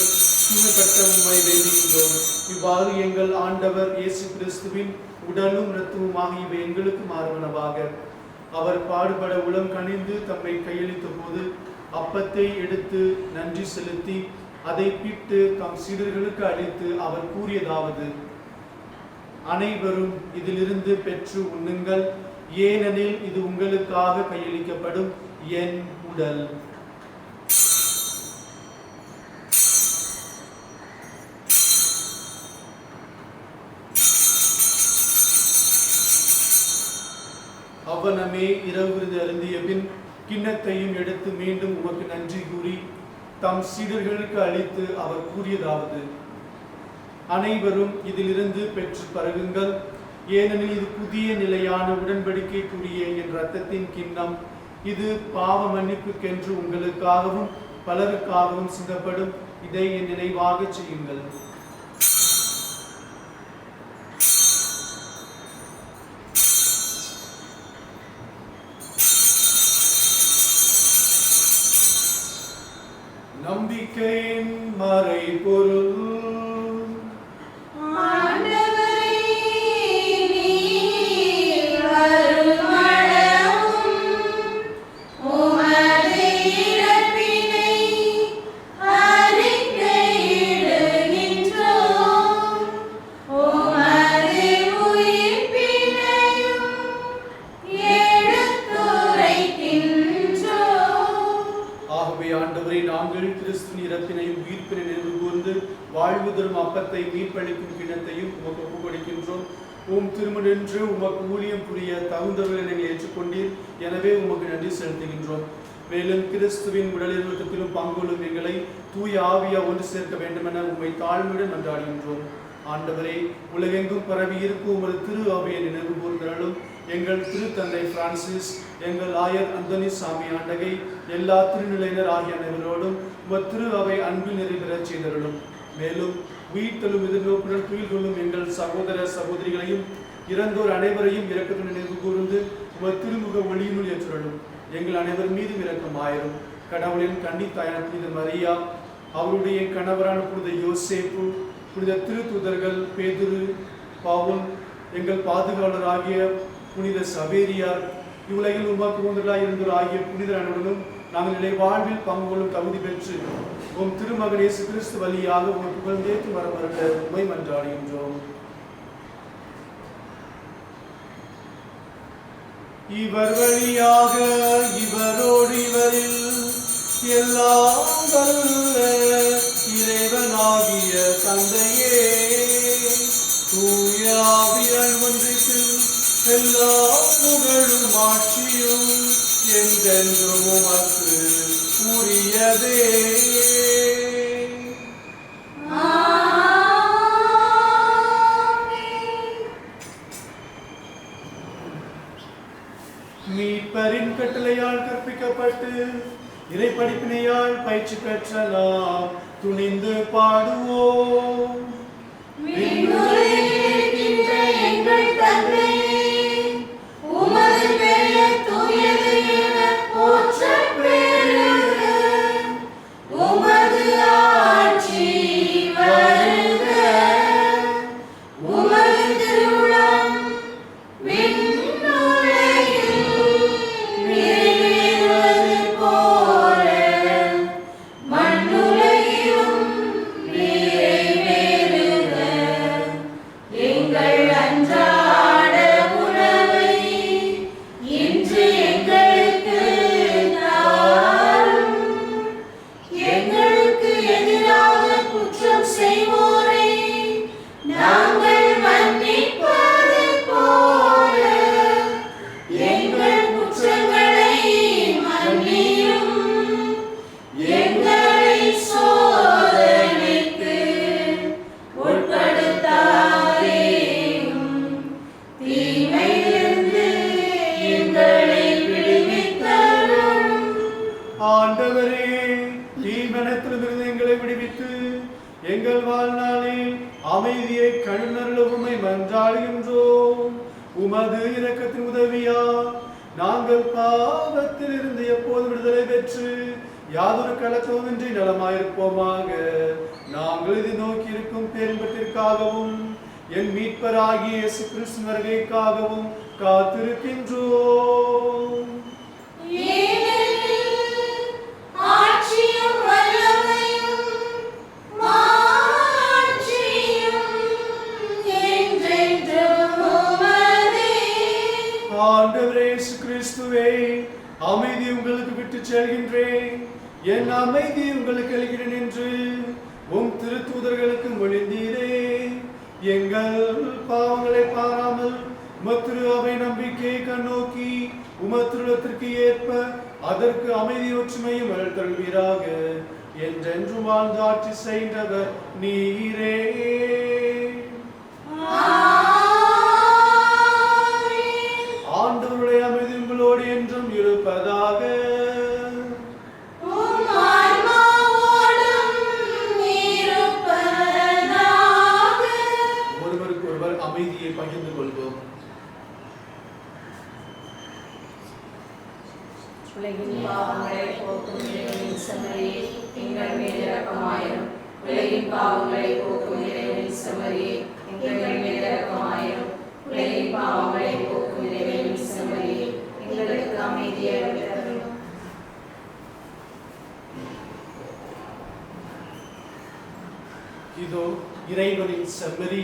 தூய்மைப்படுத்த உம்மை வேண்டுகின்றோம். இவ்வாறு எங்கள் ஆண்டவர் இயேசு கிறிஸ்துவின் உடலும் இரத்தமுமாக இவை எங்களுக்கு மாறுவனவாக. அவர் பாடுபட உளம் கனிந்து தம்மை கையளித்த போது அப்பத்தை எடுத்து நன்றி செலுத்தி அதை பிட்டு தம் சீடர்களுக்கு அளித்து அவர் கூறியதாவது: அனைவரும் இதிலிருந்து பெற்று உண்ணுங்கள், ஏனெனில் இது உங்களுக்காக கையளிக்கப்படும் என் உடல். அவ்வனமே இரவு விருந்து அருந்திய பின் கிண்ணத்தையும் எடுத்து மீண்டும் உமக்கு நன்றி கூறி தம் சீடர்களுக்கு அளித்து அவர் கூறியதாவது: அனைவரும் இதிலிருந்து பெற்று பருகுங்கள், ஏனெனில் இது புதிய நிலையான உடன்படிக்கைக்குரிய என் இரத்தத்தின் கிண்ணம். இது பாவ மன்னிப்புக்கென்று உங்களுக்காகவும் பலருக்காகவும் சிந்தப்படும். இதை என் நினைவாக செய்யுங்கள். நம்பிக்கையின் மறைபொருள். வாழ்வு தரும் அப்பத்தை மீட்பளிக்கும் கிண்ணத்தையும் உமக்கு ஒப்புக்கொடுக்கின்றோம். திருமணென்று உமக்கு ஊழியம் புரிய தகுந்தவர்களை நீங்கள் ஏற்றுக்கொண்டீர். எனவே உமக்கு நன்றி செலுத்துகின்றோம். மேலும் கிறிஸ்துவின் உடலில் இரத்தத்திலும் பங்குள்ளும் எங்களை தூய ஆவியா ஒன்று சேர்க்க வேண்டுமென உம்மை தாழ்மையுடன் மன்றாடுகின்றோம். ஆண்டவரே, உலகெங்கும் பரவி இருக்கும் உமது திரு ஆவியை நினைவு கூர்ந்தருளும். எங்கள் திருத்தந்தை பிரான்சிஸ், எங்கள் ஆயர் அந்தோனி சாமி ஆண்டகை, எல்லா திருநிலையினர் ஆகிய அனைவரோடும் உமது திரு அவை அன்பில் நிறைவேறச் செய்தருளும். மேலும் உயிர்த்தெழும் எதிர்நோக்குடன் துயில் கொள்ளும் எங்கள் சகோதர சகோதரிகளையும் இறந்தோர் அனைவரையும் இரக்கத்துடன் நினைவு கூர்ந்து உமது திருமுக ஒளியினுள் ஏற்றருளும். எங்கள் அனைவர் மீதும் இரக்கமாயிரும். கடவுளின் கன்னித்தாயான புனித மரியா, அவருடைய கணவரான புனித யோசேப்பு, புனித திருத்தூதர்கள் பேதுரு, பவுல், எங்கள் பாதுகாவலர் ஆகிய புனித சவேரியார், இவ்வுலகில் உமக்கு உந்தர்களாய் இருந்தோர் ஆகிய புனிதர் அனைவரும் நாங்கள் நிலை வாழ்வில் பங்கு கொள்ளும் தகுதி பெற்று உம் திருமகன் இயேசு கிறிஸ்து வழியாக உமக்கு புகழ்ந்தேத்து வரமருள உம்மை மன்றாடுகின்றோம். இவர் வழியாக இவரோடு இவரில் எல்லாம் வல்ல இறைவனாகிய தந்தையே, தூய ஆவியால் ஒன்றிப்பில் எல்லா புகழும் ஆட்சியும் என்றென்றும் உமக்கு உரியதே. மீட்பரின் கட்டளையால் கற்பிக்கப்பட்டு இறைப்படிப்பினையால் பயிற்சி பெற்றலாம் துணிந்து பாடுவோம். எங்கள் தந்தையே, உமது பெயர் தூயது என வாழ்நாளில் அமைதியை கண்ணருள உம்மை மன்றாடுகின்றோம். உமது இரக்கத்தின் உதவியா நாங்கள் பாவத்தில் இருந்து எப்போது விடுதலை பெற்று யாதொரு கலக்கமின்றி நலமாயிருப்போமாக. நாங்கள் இதை நோக்கி இருக்கும் பேரின்பத்திற்காகவும் என் மீட்பராகிய இயேசு கிறிஸ்து வருகைக்காகவும் காத்திருக்கின்றோம். ஆட்சியும் வல்லமையும் மாட்சியும் என்றென்றும் உமதே. ஆண்டவரே இயேசு கிறிஸ்துவே, அமைதி உங்களுக்கு விட்டு செல்கின்றேன், என் அமைதி உங்களுக்கு அளிக்கிறேன் என்று உம் திருத்தூதர்களுக்கு மொழிந்தீரே. எங்கள் பாவங்களை பாராமல் உமத்திரு அவை நம்பிக்கையை கண்ணோக்கி உமத்திருளத்திற்கு ஏற்ப அதற்கு அமைதி ஒற்றுமையும் அழுத்தல்வீராக. என்றென்றும் வாழ்ந்து ஆட்சி செய்கின்றவர் நீரே. ஆண்டவருடைய அமைதி உங்களோடு என்றும் இருப்பதாக. ஒருவருக்கு ஒருவர் அமைதியை பகிர்ந்து கொள்வோம். உலகின் பாவங்களை போக்கும் இறைவனின் செம்மறியே, எங்கள் மேல் இரக்கமாயிரும். உலகின் பாவங்களை போக்கும் இறைவனின் செம்மறியே, எங்கள் மேல் இரக்கமாயிரும். உலகின் பாவங்களை போக்கும் இறைவனின் செம்மறியே, எங்களுக்கு அமைதியை அளித்தருளும். இதோ இறைவனின் செம்மறி,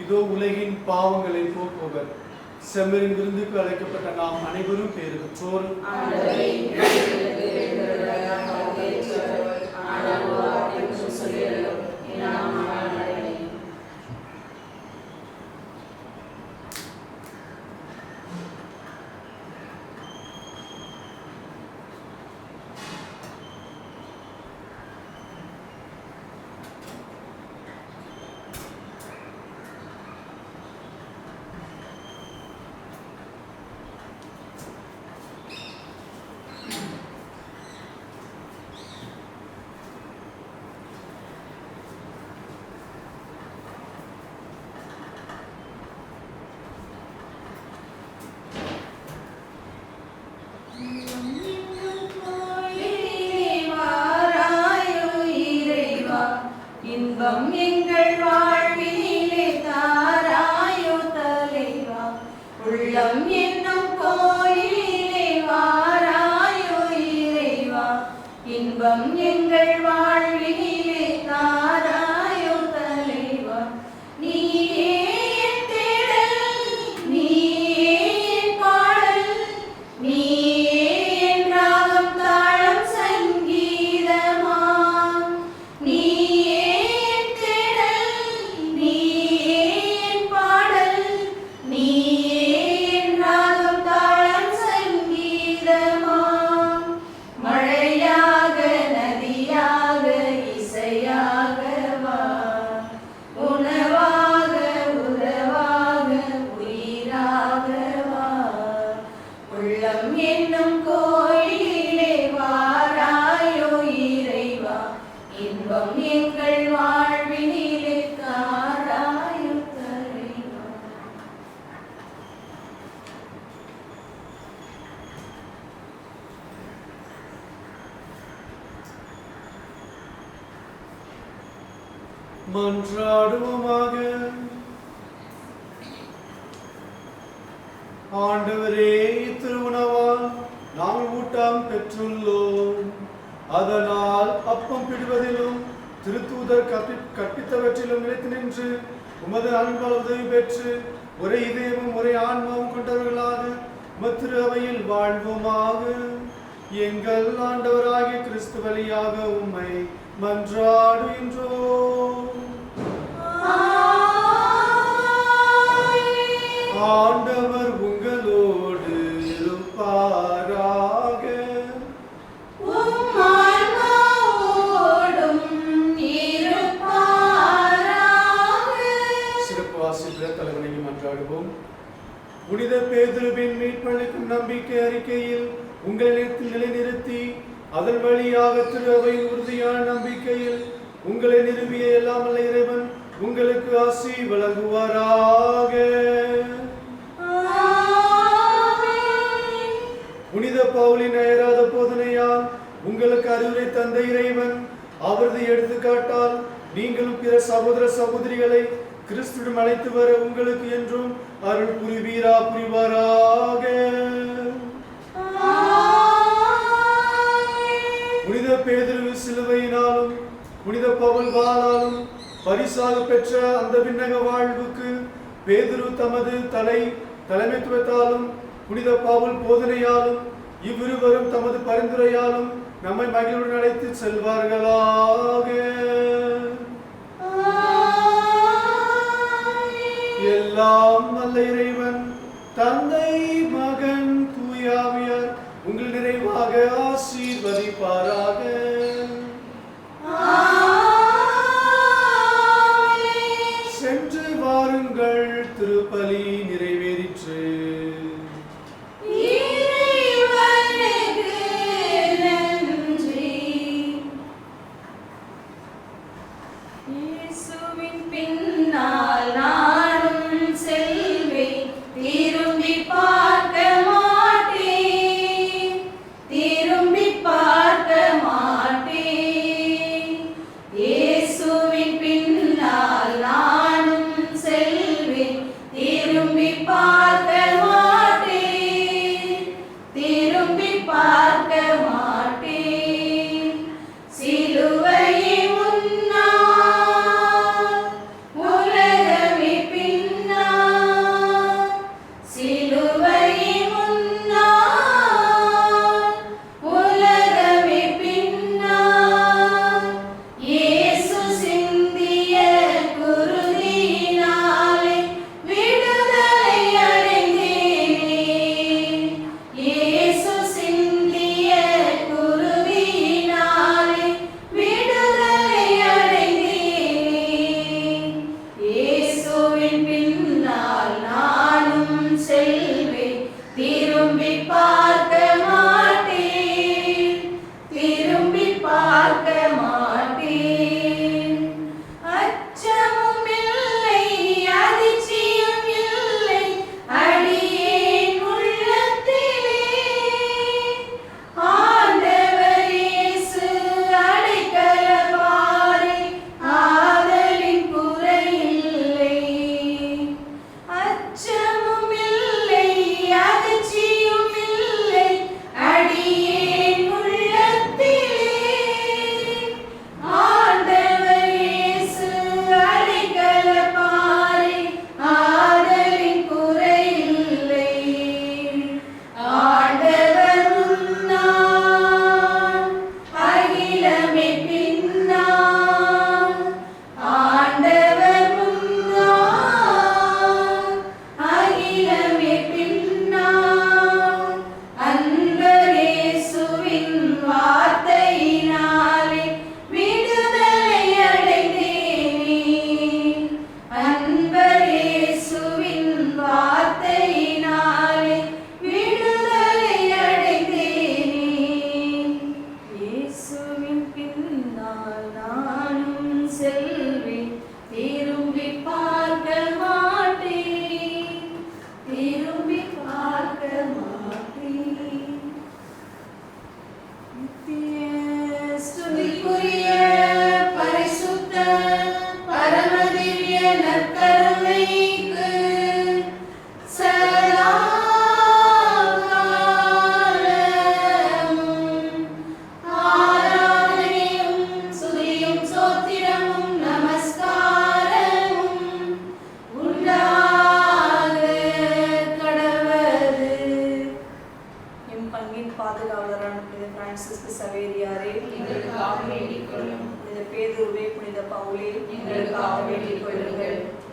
இதோ உலகின் பாவங்களை போக்குவர். செம்மறின் விருந்துக்கு அழைக்கப்பட்ட நாம் அனைவரும் பேறு பெற்றோர். இன்பம் எங்கள் வாழ்வினிலே தாராயோ தலைவா. உள்ளம் என்னும் கோயிலே வாராயோ இறைவா. இன்பம் எங்கள் வாழ்வினிலே தாராயோ தலைவா. நீயே என் தேடல், நீயே என் பாடல், நீயே என் ராகம் தாளம் சங்கீதமாம். நீயே என் தேடல், நீயே என் பாடல், நீயே என் ராகம் தாளம் சங்கீதமாம். மழையாக நதியாக இசையாக வா. உணவாக உறவாக உயிராக வா. உள்ளம் என்னும் கோயிலே வாராயோ இறைவா. இன்பம் எங்கள் வாழ்வினிலே தாராயோ தலைவா. மன்றாடுவோமாக. ஆண்டவரே, திருவுணவால் நாங்கள் ஊட்டம் பெற்றுள்ளோம். அதனால் அப்பம் பிடுவதிலும் திருத்தூதர் கற்பித்தவற்றிலும் நிலைத்து நின்று உமது அன்பால் உதவி பெற்று ஒரே இதயமும் ஒரே ஆன்மாவும் கொண்டவர்களாக உமத்திரு அவையில் வாழ்வோமாக. எங்கள் ஆண்டவராகிய கிறிஸ்து வழியாக உம்மை மன்றாடுகின்றோம். ஆண்டவர் உங்களோடு இருப்பாராக. உம் ஆன்மாவோடும் இருப்பாராக. சிறப்பு வாசிப்பிட தலைவனையும் மன்றாடுவோம். புனித பேதுருவின் மீட்பளிக்கும் நம்பிக்கை அறிக்கையில் உங்களிடத்தில் நிலைநிறுத்தி அதன் வழியாக திரு அவையின் உறுதியான நம்பிக்கையில் உங்களை நிறுவிய எல்லாம் வல்ல இறைவன் உங்களுக்கு ஆசி வழங்குவாராக. புனித பவுலின் அயராத போதனையால் உங்களுக்கு அறிவுரை தந்த இறைவன் அவரது எடுத்துக்காட்டால் நீங்களும் பிற சகோதர சகோதரிகளை கிறிஸ்துவிடம் அழைத்து வர உங்களுக்கு என்றும் அருள் புரிவாராக. புனித பேதுரு சிலுவையினாலும் புனித பவுல் வாளாலும் பரிசாக பெற்ற அந்த விண்ணக வாழ்வுக்கு பேதுரு தமது தலைமைத்துவத்தாலும் புனித பவுல் போதனையாலும் இவ்விருவரும் தமது பரிந்துரையாலும் நம்மை மகிழ்வுடன் அழைத்து செல்வார்களாக. எல்லாம் வல்ல இறைவன் தந்தை மகன் தூயாவியார் உங்கள் நிறைவாக ஆசீர்வதிப்பாராக. சென்று வாருங்கள், திருப்பலி நிறைவேறிற்று.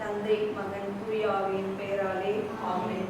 தந்தை மகன் தூய ஆவியின் பெயராலே ஆமென்.